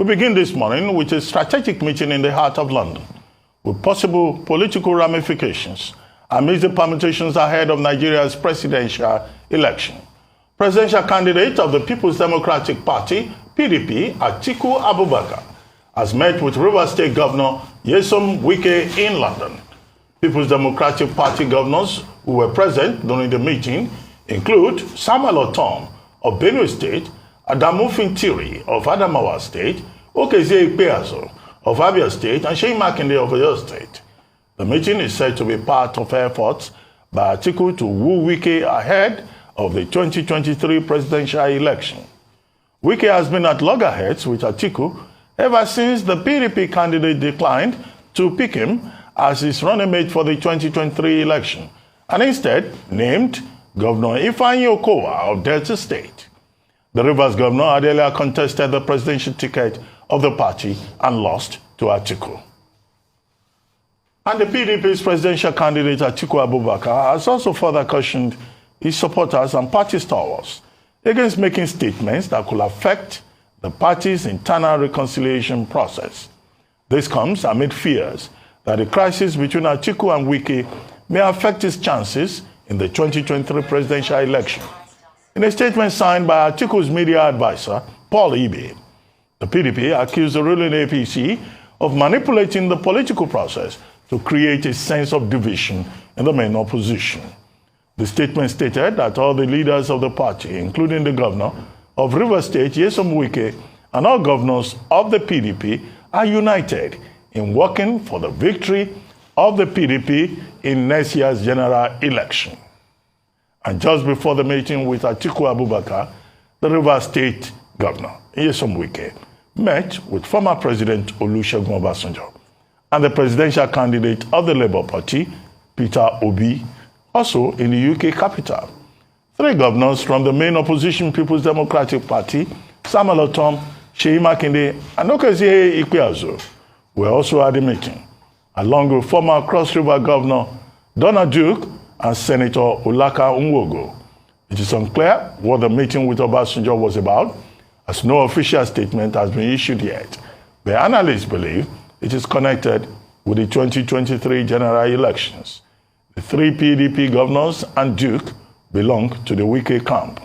We begin this morning with a strategic meeting in the heart of London, with possible political ramifications amidst the permutations ahead of Nigeria's presidential election. Presidential candidate of the People's Democratic Party, PDP, Atiku Abubakar, has met with Rivers State Governor Nyesom Wike in London. People's Democratic Party governors who were present during the meeting include Samuel Otom of Benue State, Adamu Fintiri of Adamawa State, Okezie Ikpeazu of Abia State, and Seyi Makinde of Oyo State. The meeting is said to be part of efforts by Atiku to woo Wike ahead of the 2023 presidential election. Wike has been at loggerheads with Atiku ever since the PDP candidate declined to pick him as his running mate for the 2023 election, and instead named Governor Ifeanyi Okowa of Delta State. The Rivers governor had earlier contested the presidential ticket of the party and lost to Atiku. And the PDP's presidential candidate Atiku Abubakar has also further cautioned his supporters and party stalwarts against making statements that could affect the party's internal reconciliation process. This comes amid fears that the crisis between Atiku and Wike may affect his chances in the 2023 presidential election. In a statement signed by Atiku's media advisor, Paul Ibe, the PDP accused the ruling APC of manipulating the political process to create a sense of division in the main opposition. The statement stated that all the leaders of the party, including the governor of Rivers State, Nyesom Wike, and all governors of the PDP, are united in working for the victory of the PDP in next year's general election. And just before the meeting with Atiku Abubakar, the Rivers State Governor, Nyesom Wike, met with former President Olusegun Obasanjo and the presidential candidate of the Labour Party, Peter Obi, also in the UK capital. Three governors from the main opposition People's Democratic Party, Samuel Otom, Seyi Makinde, and Okezie Ikpeazu, were also at the meeting, along with former Cross River Governor Donald Duke and Senator Olaka Nwogo. It is unclear what the meeting with Obasanjo was about, as no official statement has been issued yet. But analysts believe it is connected with the 2023 general elections. The three PDP governors and Duke belong to the Wike camp,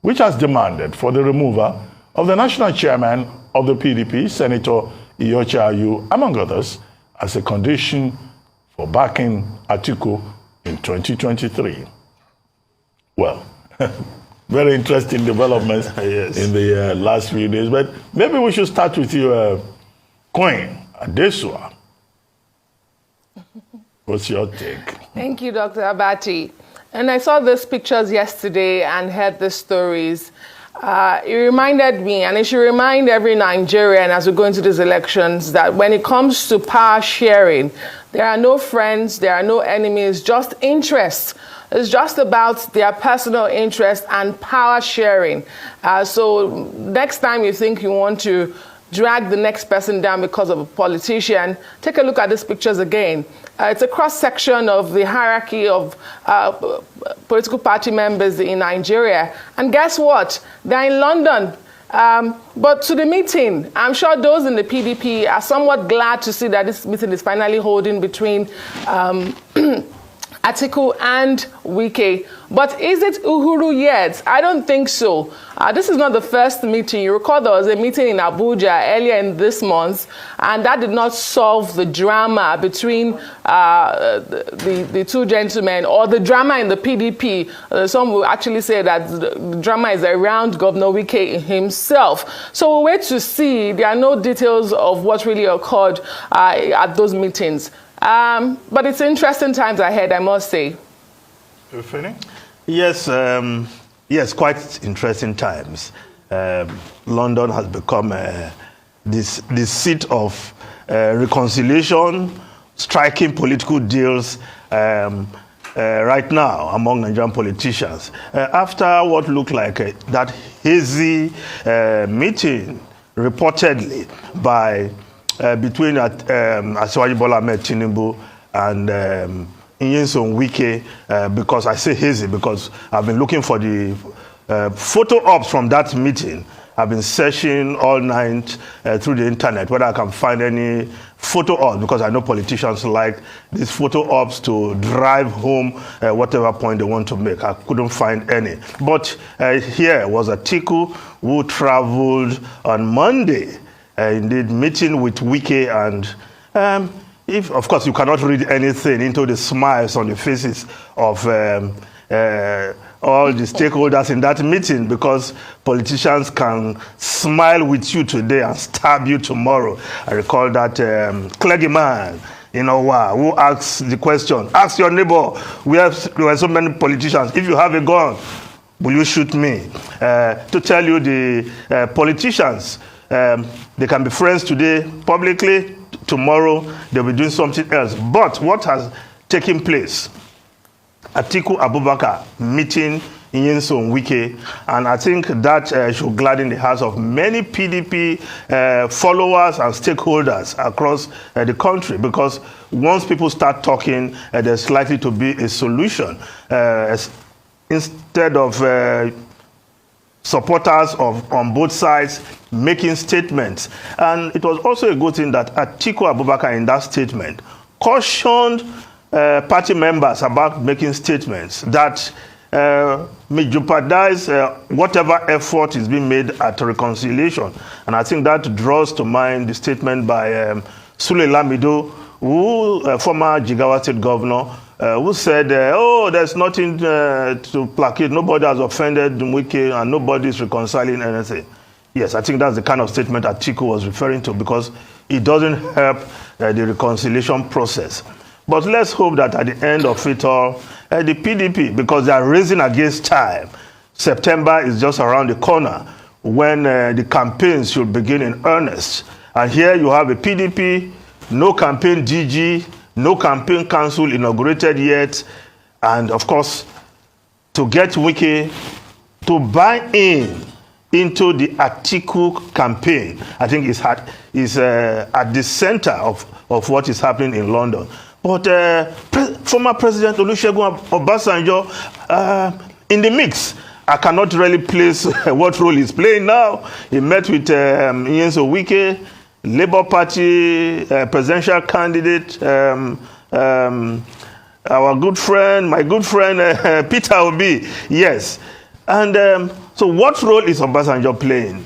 which has demanded for the removal of the national chairman of the PDP, Senator Iyorchia Ayu, among others, as a condition for backing Atiku in 2023. Well, very interesting developments yes. in the last few days, but maybe we should start with you, Queen Adesua. What's your take? Thank you, Dr. Abati. And I saw these pictures yesterday and heard the stories. It reminded me, and it should remind every Nigerian as we go into these elections, that when it comes to power sharing, there are no friends, there are no enemies, just interests. It's just about their personal interest and power sharing. So next time you think you want to drag the next person down because of a politician, take a look at these pictures again. It's a cross-section of the hierarchy of political party members in Nigeria. And guess what? They're in London. But to the meeting, I'm sure those in the PDP are somewhat glad to see that this meeting is finally holding between Atiku and Wike. But is it Uhuru yet? I don't think so. This is not the first meeting. You recall there was a meeting in Abuja earlier in this month, and that did not solve the drama between the two gentlemen, or the drama in the PDP. Some will actually say that the drama is around Governor Wike himself. So we'll wait to see. There are no details of what really occurred at those meetings. But it's interesting times ahead, I must say. Yes, yes, quite interesting times. London has become this seat of reconciliation, striking political deals right now among Nigerian politicians. After what looked like that hazy meeting reportedly by between Asiwaju Bola Ahmed Tinubu and Nyesom Wike, because I say hazy because I've been looking for the photo ops from that meeting, I've been searching all night through the internet whether I can find any photo ops, because I know politicians like these photo ops to drive home whatever point they want to make. I couldn't find any. But here was Atiku, who traveled on Monday, indeed meeting with Wike, and if, of course, you cannot read anything into the smiles on the faces of all the stakeholders in that meeting, because politicians can smile with you today and stab you tomorrow. I recall that clergyman, who asked the question, ask your neighbor, there were so many politicians, if you have a gun, will you shoot me? To tell you the politicians, they can be friends today publicly, tomorrow they'll be doing something else. But what has taken place? Atiku Abubakar meeting Nyesom Wike, and I think that should gladden the hearts of many PDP followers and stakeholders across the country, because once people start talking, there's likely to be a solution. Instead of supporters on both sides making statements. And it was also a good thing that Atiku Abubakar in that statement cautioned party members about making statements that may jeopardize whatever effort is being made at reconciliation. And I think that draws to mind the statement by Sule Lamido, who former Jigawa State governor, who said, there's nothing to placate. Nobody has offended Wike and nobody is reconciling anything. Yes, I think that's the kind of statement Atiku was referring to, because it doesn't help the reconciliation process. But let's hope that at the end of it all, the PDP, because they are racing against time, September is just around the corner when the campaigns should begin in earnest. And here you have a PDP, no campaign DG, no campaign council inaugurated yet. And of course, to get Wike to buy into the Atiku campaign, I think is at the center of what is happening in London. But former President Olusegun Obasanjo in the mix, I cannot really place what role he's playing now. He met with Nyesom Wike, Labour Party presidential candidate, our good friend, my good friend Peter Obi. Yes. And so what role is Obasanjo playing?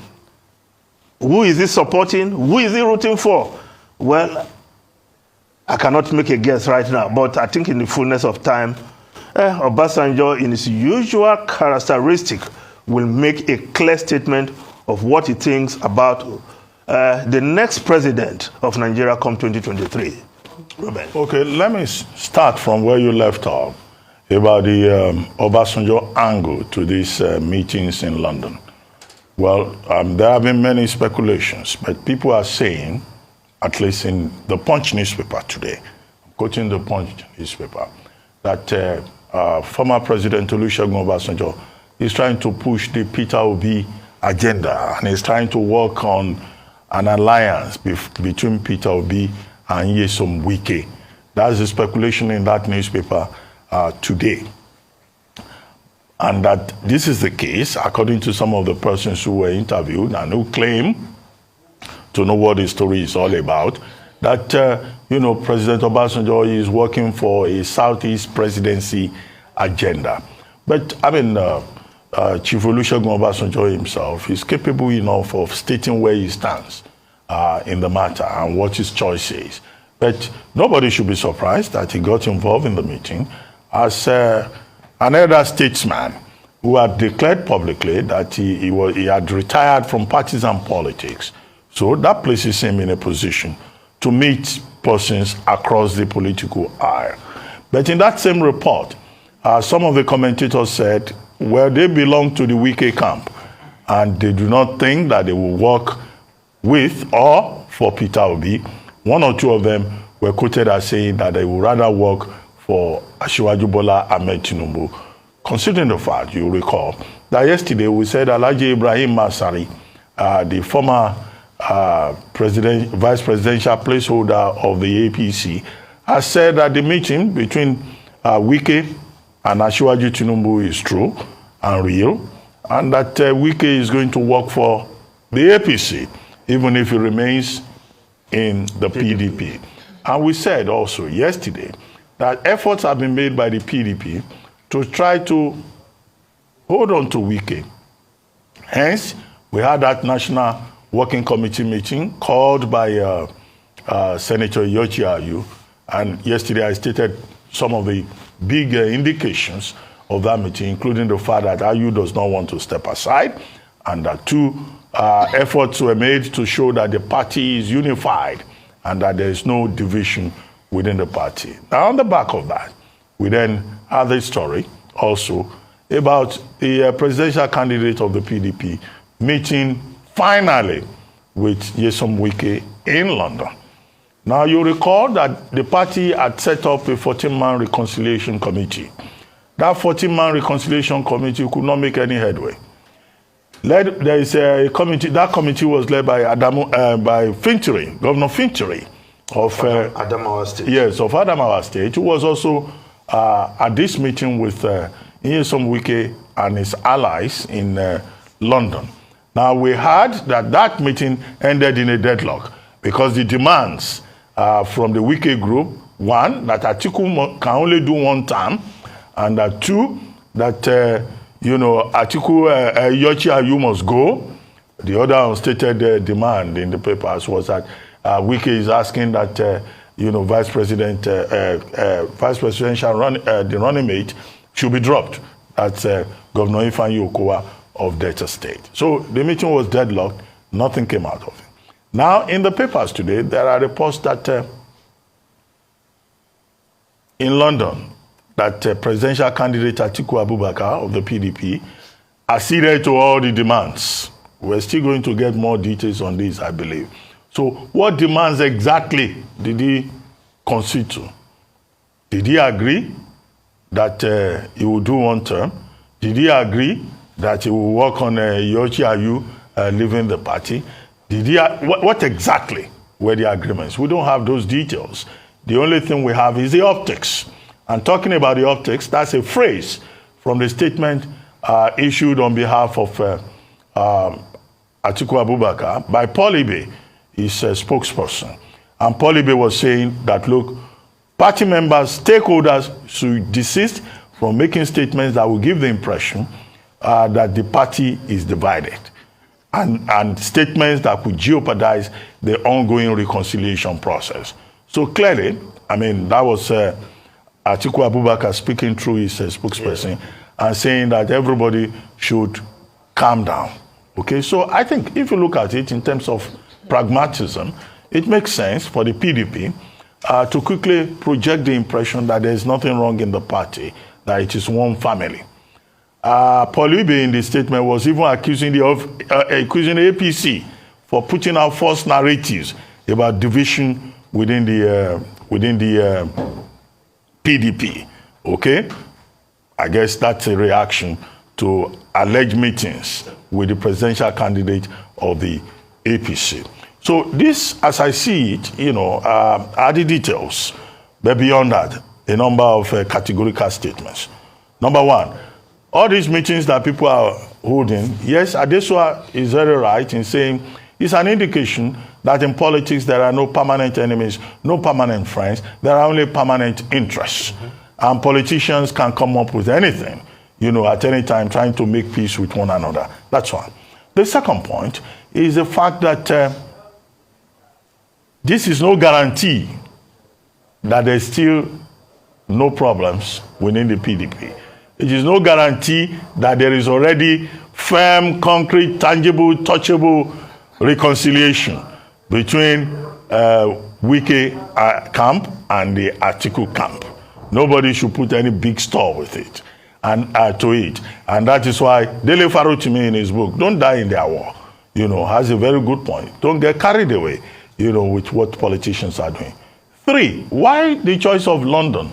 Who is he supporting? Who is he rooting for? Well, I cannot make a guess right now, but I think in the fullness of time, Obasanjo, in his usual characteristic, will make a clear statement of what he thinks about the next president of Nigeria come 2023. Ruben. Okay, let me start from where you left off about the Obasanjo angle to these meetings in London. Well, there have been many speculations, but people are saying, at least in the Punch newspaper today, I'm quoting the Punch newspaper, that former President Olusegun Obasanjo is trying to push the Peter Obi agenda, and is trying to work on an alliance between Peter Obi and Nyesom Wike. That's the speculation in that newspaper today. And that this is the case, according to some of the persons who were interviewed and who claim to know what the story is all about, that, President Obasanjo is working for a Southeast presidency agenda. But, Chief Olusegun Obasanjo himself is capable enough of stating where he stands in the matter and what his choice is. But nobody should be surprised that he got involved in the meeting as an elder statesman who had declared publicly that he had retired from partisan politics. So that places him in a position to meet persons across the political aisle. But in that same report, some of the commentators said, well, they belong to the Wike camp, and they do not think that they will work with or for Peter Obi. One or two of them were quoted as saying that they would rather work for Asiwaju Bola Ahmed Tinubu. Considering the fact, you recall, that yesterday we said Alhaji Ibrahim Masari, the former vice presidential placeholder of the APC, has said that the meeting between Wike and Asiwaju Tinubu is true and real, and that Wike is going to work for the APC, even if it remains in the PDP. And we said also yesterday that efforts have been made by the PDP to try to hold on to Wike. Hence, we had that National Working Committee meeting called by Senator Yochi Ayu, and yesterday I stated some of the big indications of that meeting, including the fact that Ayu does not want to step aside, and that two efforts were made to show that the party is unified and that there is no division within the party. Now, on the back of that, we then have the story also about the presidential candidate of the PDP meeting finally with Nyesom Wike in London. Now, you recall that the party had set up a 14-man reconciliation committee. That 14-man reconciliation committee could not make any headway. There is a committee. That committee was led by by Fintiri, Governor Fintiri of Adamawa State. Yes, of Adamawa State, who was also at this meeting with Nyesom Wike and his allies in London. Now, we heard that that meeting ended in a deadlock because the demands from the Wike group, one, that Atiku can only do one term, and two, that Atiku Yochi Ayu must go. The other unstated demand in the papers was that Wike is asking that vice presidential the running mate should be dropped. That's Governor Ifeanyi Okowa of Delta State. So the meeting was deadlocked. Nothing came out of it. Now, in the papers today, there are reports that in London, that presidential candidate Atiku Abubakar of the PDP acceded to all the demands. We're still going to get more details on this, I believe. So what demands exactly did he concede to? Did he agree that he will do one term? Did he agree that he will work on Yochi Ayu leaving the party? Did he? What exactly were the agreements? We don't have those details. The only thing we have is the optics. And talking about the optics, that's a phrase from the statement issued on behalf of Atiku Abubakar by Paul Ibe, his spokesperson. And Paul Ibe was saying that, look, party members, stakeholders should desist from making statements that will give the impression that the party is divided, and statements that could jeopardize the ongoing reconciliation process. So clearly, I mean, that was Atiku Abubakar speaking through his spokesperson and saying that everybody should calm down. Okay, so I think if you look at it in terms of pragmatism, it makes sense for the PDP to quickly project the impression that there is nothing wrong in the party, that it is one family. Paul Ibe in the statement was even accusing the APC for putting out false narratives about division within the PDP. Okay, I guess that's a reaction to alleged meetings with the presidential candidate of the APC. So this, as I see it, are the details. But beyond that, a number of categorical statements. Number one, all these meetings that people are holding, yes, Adesua is very right in saying it's an indication that in politics there are no permanent enemies, no permanent friends, there are only permanent interests. Mm-hmm. And politicians can come up with anything, at any time trying to make peace with one another. That's one. The second point is the fact that this is no guarantee that there's still no problems within the PDP. It is no guarantee that there is already firm, concrete, tangible, touchable reconciliation between Wike camp and the Atiku camp. Nobody should put any big store with it and to it. And that is why Dele Farotimi in his book, Don't Die in Their War, has a very good point. Don't get carried away, with what politicians are doing. 3, why the choice of London?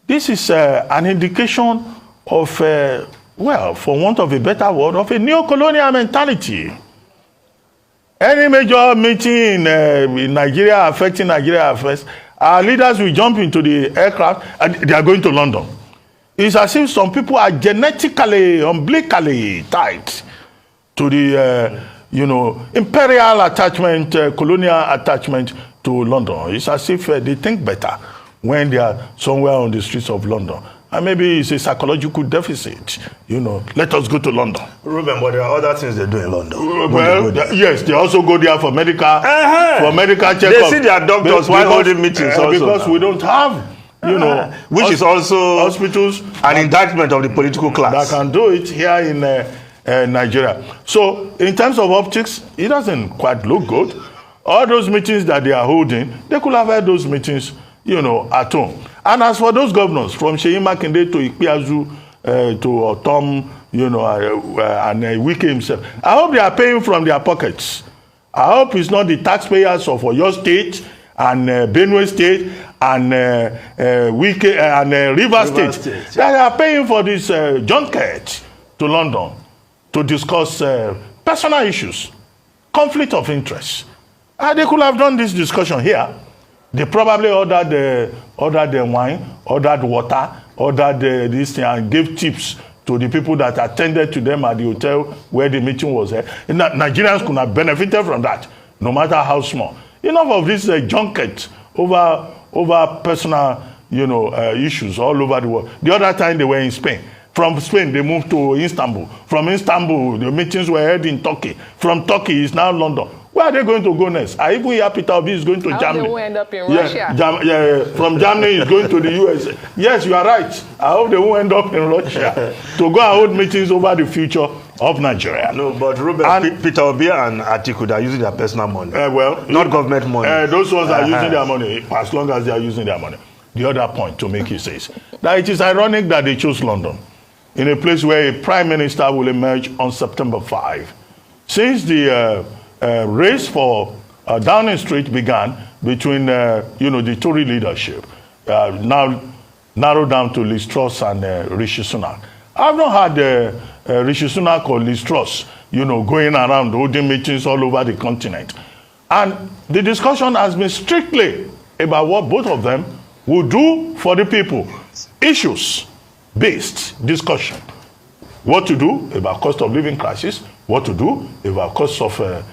This is an indication of, for want of a better word, of a neo-colonial mentality. Any major meeting in Nigeria affecting Nigeria affairs, our leaders will jump into the aircraft and they are going to London. It's as if some people are genetically, umbilically tied to the imperial attachment, colonial attachment to London. It's as if they think better when they are somewhere on the streets of London. And maybe it's a psychological deficit. Let us go to London. Ruben, but there are other things they do in London. Yes, they also go there for medical checkup. They see their doctors while holding meetings also. Because we don't have, which is also hospitals, an indictment of the political class. That can do it here in Nigeria. So in terms of optics, it doesn't quite look good. All those meetings that they are holding, they could have had those meetings, at home. And as for those governors, from Seyi Makinde to Ikpeazu to Otom, and Wike himself, I hope they are paying from their pockets. I hope it's not the taxpayers of Oyo State and Benue State and Wike and River State that are paying for this junket to London to discuss personal issues, conflict of interest. They could have done this discussion here. They probably ordered the wine, ordered water, ordered this thing, and gave tips to the people that attended to them at the hotel where the meeting was held. Nigerians could have benefited from that, no matter how small. Enough of this junket over personal, issues all over the world. The other time they were in Spain. From Spain, they moved to Istanbul. From Istanbul, the meetings were held in Turkey. From Turkey, it's now London. Where are they going to go next? I even hear Peter Obi is going to Germany. They will end up in Russia. From Germany, he's going to the USA. Yes, you are right. I hope they won't end up in Russia to go and hold meetings over the future of Nigeria. No, but Ruben, Peter Obi and Atiku, they are using their personal money. Not government money. Those ones are using their money, as long as they are using their money. The other point to make it is that it is ironic that they chose London, in a place where a prime minister will emerge on September 5. Since the race for Downing Street began between, the Tory leadership, now narrowed down to Liz Truss and Rishi Sunak. I've not had Rishi Sunak or Liz Truss, going around holding meetings all over the continent. And the discussion has been strictly about what both of them will do for the people. Issues-based discussion. What to do about cost of living crisis, what to do about cost of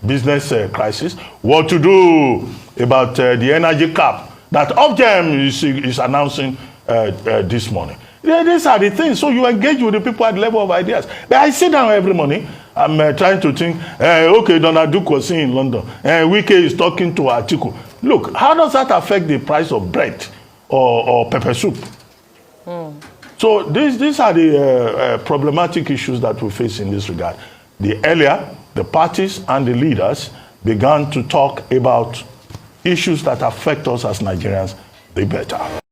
business crisis, what to do about the energy cap that Ofgem is announcing this morning. These are the things. So you engage with the people at the level of ideas. But I sit down every morning. I'm trying to think, okay, Donald Duke was in London. Wike is talking to Atiku. Look, how does that affect the price of bread or pepper soup? So these are the problematic issues that we face in this regard. The earlier the parties and the leaders began to talk about issues that affect us as Nigerians, the better.